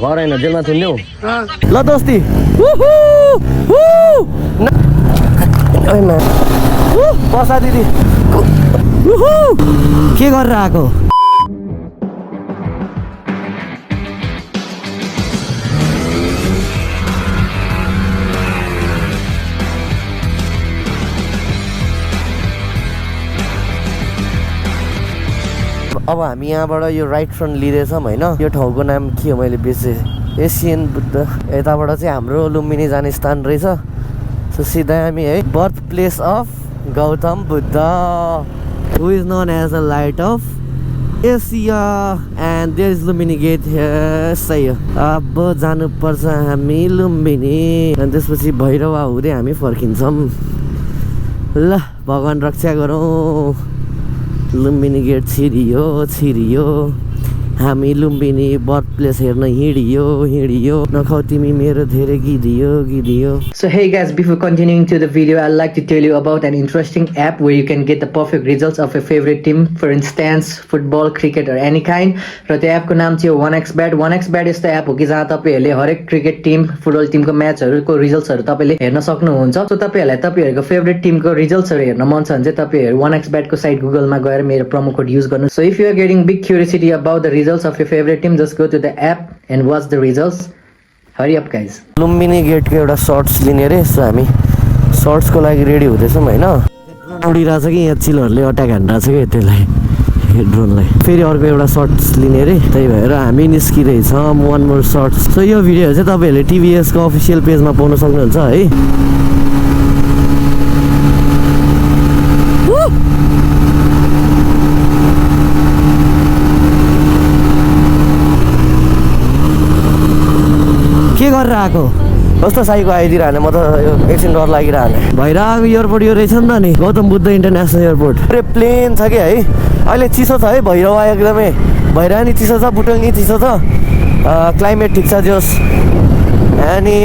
घर हैन जेलमा थुन्यौ ल दोस्ती बसा दिदी के गरेर आएको अब हामी यहाँबाट यो राइट फ्रन्ट लिँदैछौँ होइन यो ठाउँको नाम के हो मैले बिर्सेँ एसियन बुद्ध यताबाट चाहिँ हाम्रो लुम्बिनी जाने स्थान रहेछ सो सिधै हामी है birth place of Gautam Buddha who is known as the light of Asia and there is Lumbini gate सही हो अब जानुपर्छ हामी लुम्बिनी अनि त्यसपछि भैरवा हुँदै हामी फर्किन्छौँ ल भगवान् रक्षा गरौँ लुम्बिनी गेट छिरियो हामी लुम्बिनी बर्थ प्लेस हेर्न हिँडियो नखाऊ तिमी मेरो धेरै गिदियो. So hey guys, before continuing to the video, I'd like to tell you about an interesting app where you can get the perfect results of your favorite team, for instance football, cricket or any kind. र त्यो एपको नाम चाहिँ 1xbet. 1xbet यस्तो app हो कि जहाँ तपाईहरुले हरेक क्रिकेट टिम, फुटबल टिमको म्याचहरुको रिजल्ट्सहरु तपाईले हेर्न सक्नुहुन्छ. सो तपाईहरुलाई तपाईहरुको फेभरेट टिमको रिजल्ट्सहरु हेर्न मन छ भने चाहिँ तपाईहरु 1xbet को साइट गुगलमा गएर मेरो प्रोमो कोड युज गर्नु. So if you are getting big curiosity about the results of your favorite team, just go to the app and watch the results. Hurry up guys. Lumbini गेटको एउटा shirts लिने रे. So हामी सर्ट्सको लागि ready हुँदैछौँ होइन. उडिरहेछ कि यहाँ चिलहरूले अट्याक हानिरहेछ कि त्यसलाई ड्रोनलाई. फेरि अर्को एउटा सर्ट्स लिने रे. त्यही भएर हामी निस्किँदैछौँ वान मोर सर्ट्स. सो यो भिडियो चाहिँ तपाईँहरूले टिभीएसको अफिसियल पेजमा पाउन सक्नुहुन्छ है. के गरेर आएको कस्तो साइको आइदिरहने म त एकछिन डर लागिरहने भइरहेको एयरपोर्ट यो रहेछ नि त नि गौतम बुद्ध इन्टरनेसनल एयरपोर्ट. अरे प्लेन छ कि है अहिले चिसो छ है भइरह एकदमै भइरह नि चिसो छ बुटोल नि चिसो छ क्लाइमेट ठिक छ जोस्. अनि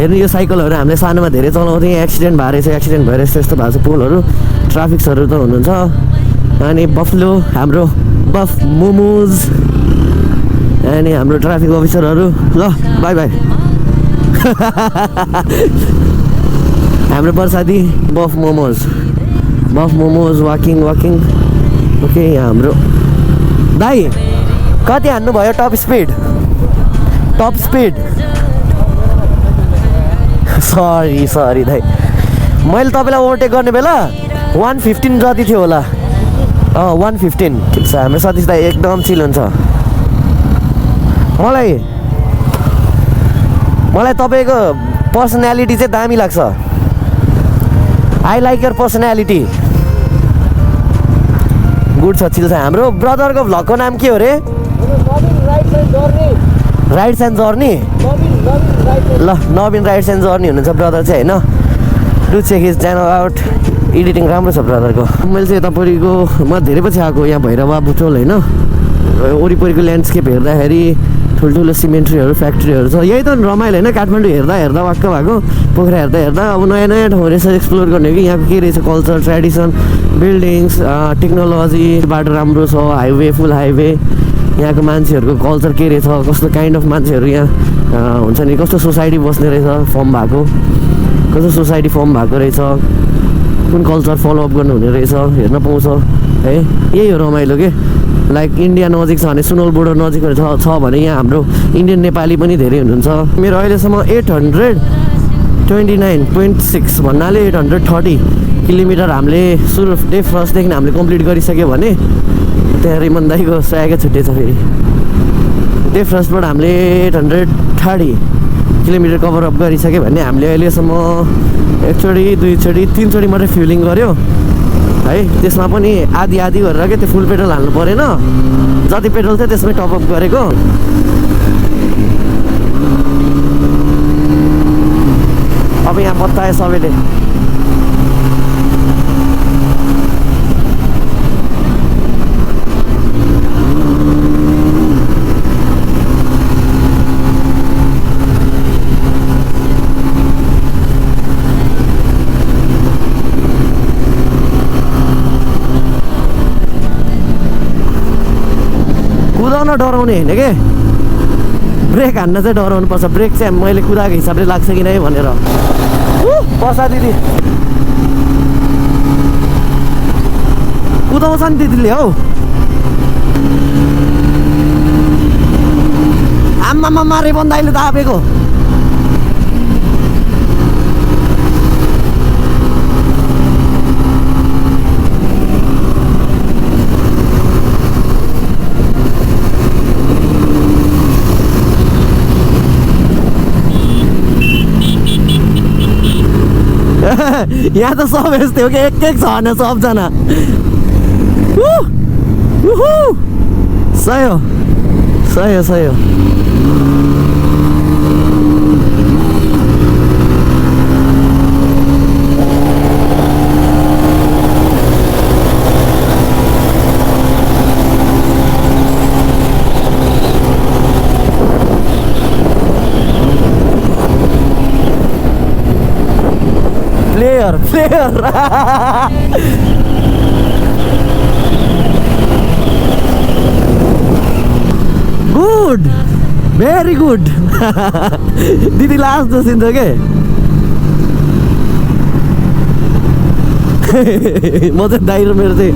हेर्नु यो साइकलहरू हामीले सानोमा धेरै चलाउँथ्यौँ एक्सिडेन्ट भएर यस्तो भएको छ पुलहरू ट्राफिक्सहरू त हुनुहुन्छ. अनि बफ्लो हाम्रो बफ मोमोज अनि हाम्रो ट्राफिक अफिसरहरू ल बाई बाई हाम्रो बर्सादी बफ मोमोज वाकिङ ओके. हाम्रो दाइ कति हान्नु भयो टप स्पिड सरी दाइ मैले तपाईँलाई ओभरटेक गर्ने बेला 115 जति थियो होला 115. ठिक छ हाम्रो सतीश दाइ एकदम चिल हुन्छ. मलाई तपाईँको पर्सनालिटी चाहिँ दामी लाग्छ. I like your personality good छ चिल छ. हाम्रो ब्रदरको भ्लगको नाम के हो रे? Rides and journey. ल नवीन राइड्स एन्ड जर्नी हुनुहुन्छ ब्रदर चाहिँ होइन. Do check his channel out. Editing राम्रो छ ब्रदरको. मैले चाहिँ यतापट्टिको म धेरै पछि आएको यहाँ भैरवा बुटोल होइन. वरिपरिको ल्यान्डस्केप हेर्दाखेरि ठुल्ठुलो सिमेन्ट्रीहरू फ्याक्ट्रीहरू छ. यही त रमाइलो होइन काठमाडौँ हेर्दा वाक्क भएको पोखरा हेर्दा अब नयाँ ठाउँ रहेछ एक्सप्लोर गर्ने कि यहाँको के रहेछ कल्चर ट्रेडिसन बिल्डिङ्स टेक्नोलोजी बाटो राम्रो छ हाइवे फुल हाइवे. यहाँको मान्छेहरूको कल्चर के रहेछ कस्तो काइन्ड अफ मान्छेहरू यहाँ हुन्छ नि कस्तो सोसाइटी बस्ने रहेछ फर्म भएको रहेछ कुन कल्चर फलोअप गर्नुहुने रहेछ हेर्न पाउँछ है. यही हो रमाइलो के. लाइक इन्डिया नजिक छ भने सुनौल बोर्डर नजिक छ भने यहाँ हाम्रो इन्डियन नेपाली पनि धेरै हुनुहुन्छ. मेरो अहिलेसम्म 829.6 भन्नाले 830 किलोमिटर हामीले सुरु डे फर्स्टदेखि हामीले कम्प्लिट गरिसक्यो भने त्यहाँ रिमन दाईको सयकै छुट्टै छ. फेरि डे फर्स्टबाट हामीले 830 किलोमिटर कभर अप गरिसक्यो भने हामीले अहिलेसम्म एकचोटि दुईचोटि तिनचोटि मात्रै फ्युलिङ गऱ्यो है. त्यसमा पनि आधी गरेर के त्यो फुल पेट्रोल हाल्नु परेन जति पेट्रोल थियो त्यसमै टपअप गरेको. अब यहाँ बताए सबैले कुदाउन डराउने होइन के ब्रेक हान्न चाहिँ डराउनु पर्छ ब्रेक चाहिँ मैले कुदाएको हिसाबले लाग्छ कि नै भनेर बसा दिदी कुदाउँछ नि दिदीले हौ आम्मामा मारे बन्दा अहिले त आपेको यहाँ त सब यस्तै हो कि एक छ सबजना सही हो सही हो सही हो player good very good दिदी लास्ट जोसिन्छ के म चाहिँ दाइ र मेरो चाहिँ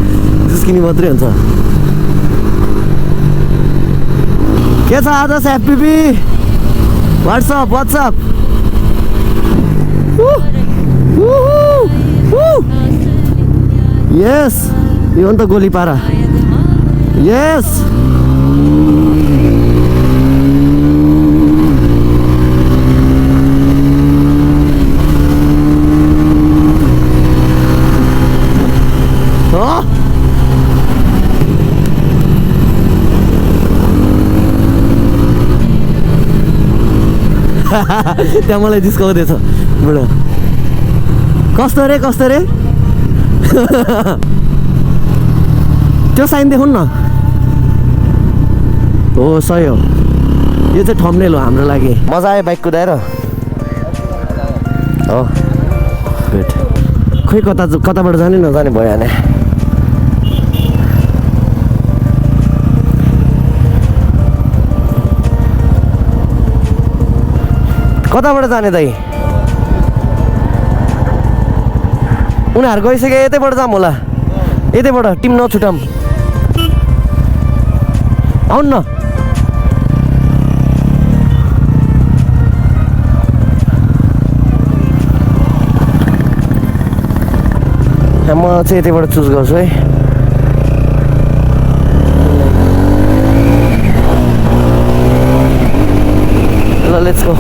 जिस्किनी मात्रै हुन्छ के छ आज स्यापिपी व्हाट्सअप यस यो अन्त गोलीपारा यस त्यहाँ मलाई जिस्काउँदैछ बुढो कस्तो रे त्यो साइन देखाउनु न हो सही हो यो चाहिँ थम्बनेल हो हाम्रो लागि मजा आयो बाइक कुदाएर हो गुड खोइ कताबाट जाने नजाने भयो भने कताबाट जाने दाइ उनीहरू गइसक्यो यतैबाट जाऊँ होला यतैबाट टिम नछुटाऊँ आउनु न म चाहिँ यतैबाट चुज गर्छु है ल लेट्स गो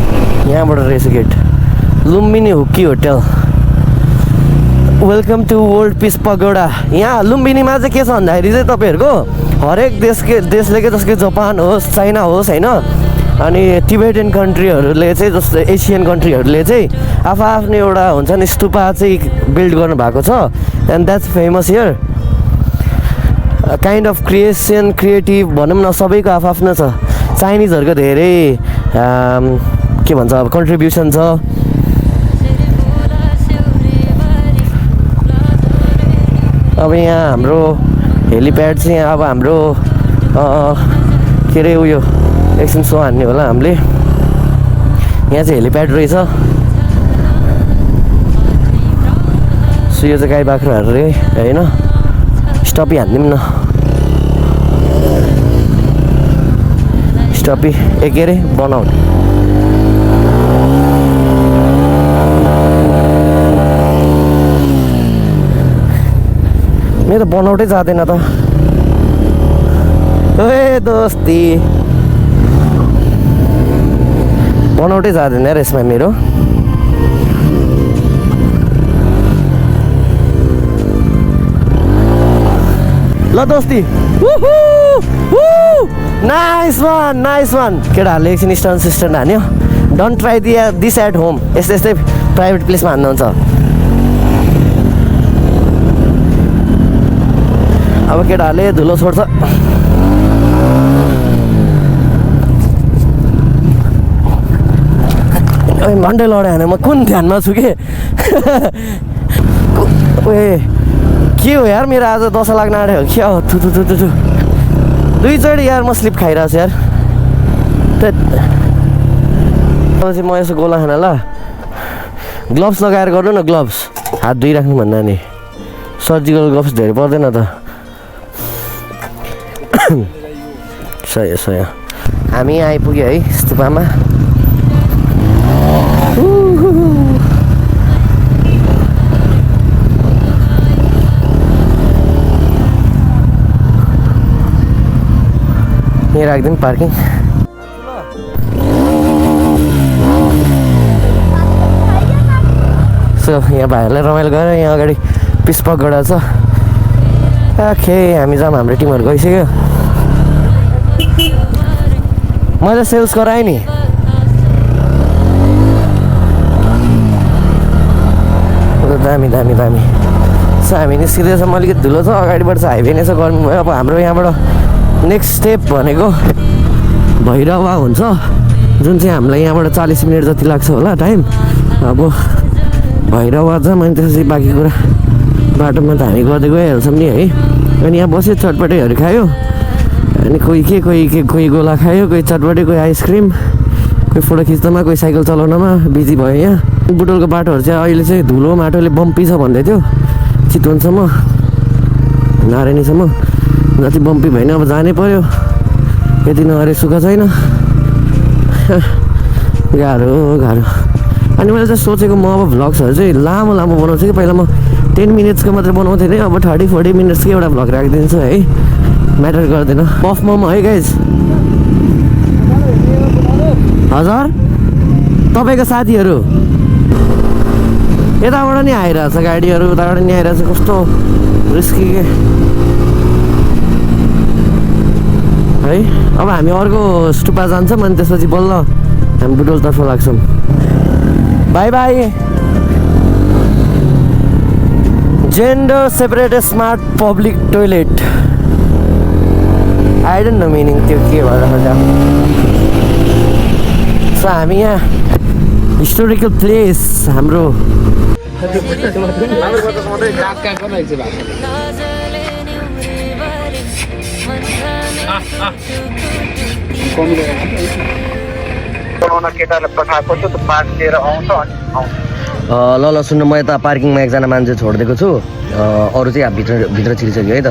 यहाँबाट रहेछ गेट लुम्बिनी हुक्की hotel welcome to world peace pagoda यहाँ लुम्बिनीमा चाहिँ के छ भन्दाखेरि चाहिँ तपाईँहरूको हरेक देशले के जस्तो जापान होस् चाइना होस् होइन अनि टिबेटन कन्ट्रीहरूले चाहिँ जस्तो एसियन कन्ट्रीहरूले चाहिँ आफ्नो एउटा हुन्छ नि स्तूपा चाहिँ बिल्ड गर्नु भएको छ and that's famous here kind of creative भनौँ न सबैको आफ्नो छ चाइनिजहरूको धेरै के भन्छ अब कन्ट्रिब्युसन छ अब यहाँ हाम्रो हेलिप्याड चाहिँ अब हाम्रो के अरे उयो एकछिन सो हान्ने होला हामीले यहाँ चाहिँ हेलिप्याड रहेछ सो यो चाहिँ गाई बाख्राहरू रे होइन स्टपी हानिदिउँ न स्टपी के अरे बनाउट मेरो त बनाउटै जाँदैन त ए दोस्ती बनाउटै जाँदैन यार यसमा मेरो ल दोस्ती नाइस वान केटाहरूले एकछिन स्टन्ट हान्यो don't try this at home यस्तै प्राइभेट प्लेसमा हान्नुहुन्छ अब केटाहरूले धुलो छोड्छ घन्टै लडायो भने म कुन ध्यानमा छु के के हो यार मेरो आज दशा लाग्न आँट्यो क्या हो थु दुईचोटि यार म स्लिप खाइरहेको छु यार पछि म यसो गोला खाना ल ग्लोभ्स लगाएर गर्नु न ग्लोभ्स हात धोइराख्नु भन्दा नि सर्जिकल ग्लोभ्स धेरै पर्दैन त सही सही हामी आइपुग्यो है स्तुपामा यहाँ राखिदिउँ पार्किङ सो यहाँ भाइहरूलाई रमाइलो गरेर यहाँ अगाडि पिस्पक गडा छ आखे हामी जाम हाम्रो टिमहरू गइसक्यो मैले सेल्स गराएँ नि दामी दामी दामी सो हामी निस्किँदैछौँ अलिकति धुलो छ अगाडिबाट चाहिँ हाइवे नै छ गर्मी भयो अब हाम्रो यहाँबाट नेक्स्ट स्टेप भनेको भैरवा हुन्छ जुन चाहिँ हामीलाई यहाँबाट 40 मिनट जति लाग्छ होला टाइम अब भैरवा जाम अनि त्यसपछि बाँकी कुरा बाटोमा त हामी गर्दै गइहाल्छौँ नि है अनि यहाँ बस्यो चटपटेहरू खायो अनि कोही गोला खायो कोही चटपटे कोही आइसक्रिम कोही फोटो खिच्दामा कोही साइकल चलाउनमा बिजी भयो यहाँ बुटोलको बाटोहरू चाहिँ अहिले चाहिँ धुलो माटोले बम्पी छ भन्दै थियो चितवनसम्म नारायणीसम्म जति बम्पी भएन अब जानै पर्यो यति नगरे सुख छैन गाह्रो अनि मैले चाहिँ सोचेको म अब भ्लग्सहरू चाहिँ लामो बनाउँछु कि पहिला म 10 मिनट्सको मात्रै बनाउँथेँ नि अब 30-40 मिनट्सकै एउटा भ्लग राखिदिन्छु है म्याटर गर्दैन पफ मोमो है गाइज हजुर तपाईँको साथीहरू यताबाट नि आइरहेछ गाडीहरू उताबाट नि आइरहेछ कस्तो रिस्की के है अब हामी अर्को स्टुपा जान्छौँ अनि त्यसपछि बल्ल हामी बुटोलतर्फ लाग्छौँ by by gender separated smart public toilet I don't know meaning त्यो के भएर सो हामी यहाँ हिस्टोरिकल प्लेस हाम्रो ल सुन्नु म यता पार्किङमा एकजना मान्छे छोडिदिएको छु अरू चाहिँ भित्र छिरिसक्यो है त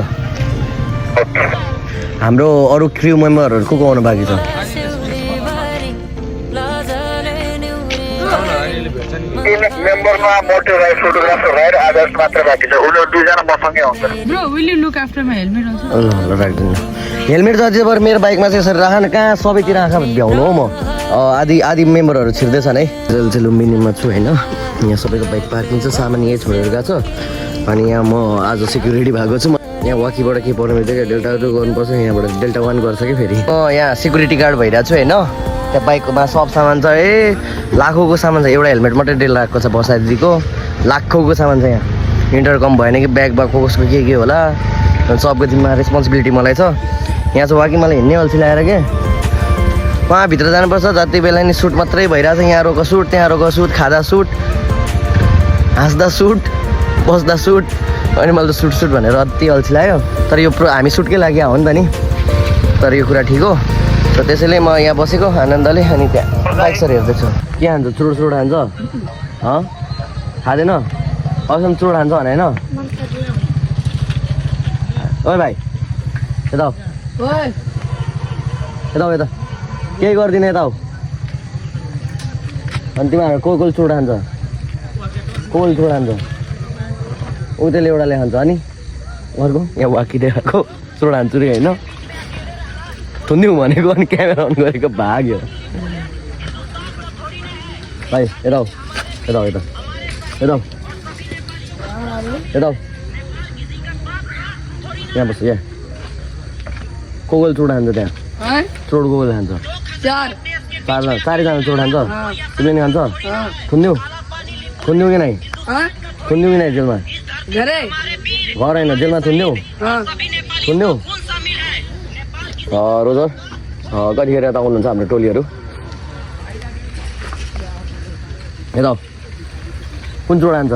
हाम्रो अरू क्र्यु मेम्बरहरू को आउनु बाँकी छ मेम्बरमा मोटिभ राई फोटोग्राफर राई र आदर्श मात्र बाँकी छ उनीहरू दुईजना मसँगै आउँछ bro will you look after my helmet also ल राख्दिनु हेलमेट त अझै बरु मेरो बाइकमा चाहिँ यसरी राख न कहाँ सबैतिर आँखा भ्याउनु हो म आदि मेम्बरहरू छिर्दैछ है चाहिँ लुम्बिनीमा छु होइन यहाँ सबैको बाइक पार्किङ छ सामान यहीँ छोडेर गएको छ अनि यहाँ म आज सिक्युरिटी भएको छु यहाँ वाकीबाट के पर्ने बित्तिकै डेल्टा 2 गर्नुपर्छ यहाँबाट डेल्टा 1 गर्छ कि फेरि म यहाँ सिक्युरिटी गार्ड भइरहेको छु होइन त्यहाँ बाइकमा सब सामान छ लाखौँको सामान छ एउटा हेलमेट मात्रै 1.5 लाखको छ बसाइदिएको लाखौँको सामान छ यहाँ इन्टरकम भएन कि ब्याग कसको के होला सबको जिम्मा रेस्पोन्सिबिलिटी मलाई छ यहाँ चाहिँ वाकि मलाई हिँड्ने अल्छी लगाएर के उहाँभित्र जानुपर्छ जति बेला नि सुट मात्रै भइरहेछ यहाँ रोको सुट त्यहाँ रोको सुट खाँदा सुट हाँस्दा सुट बस्दा सुट अनि मैले त सुट भनेर अति अल्छी लाग्यो तर यो हामी सुटकै लागि हो नि त नि तर यो कुरा ठिक हो र त्यसैले म यहाँ बसेको आनन्दले अनि त्यहाँ बाइक सर हेर्दैछु के हान्छ चुरोट हान्छ खाँदैन अहिलेसम्म चुरोट हान्छ भने होइन ओ भाइ यता यता केही गर्दिनँ यता हो अनि तिमीहरू को चुरोट हान्छ चुरोट हान्छ उतैले एउटाले खान्छ अनि अर्को यहाँ वाकिदिएको चुरोट हान्छु रे होइन थुन्दिउँ भनेको अनि क्यामेरा अन गरेको भाग्यो भाइ यता यहाँ बस्छु यहाँ कोगोल चुरोट हान्छ त्यहाँ चुरोट कोगोल खान्छ चारजना चुरोट खान्छ तिमीले नि खान्छ थुन्दिउँ कि नै जेलमा घर होइन जेलमा थुन्दिउँ रोजर कतिखेर यता आउनुहुन्छ हाम्रो टोलीहरू यता कुन चुरोट हान्छ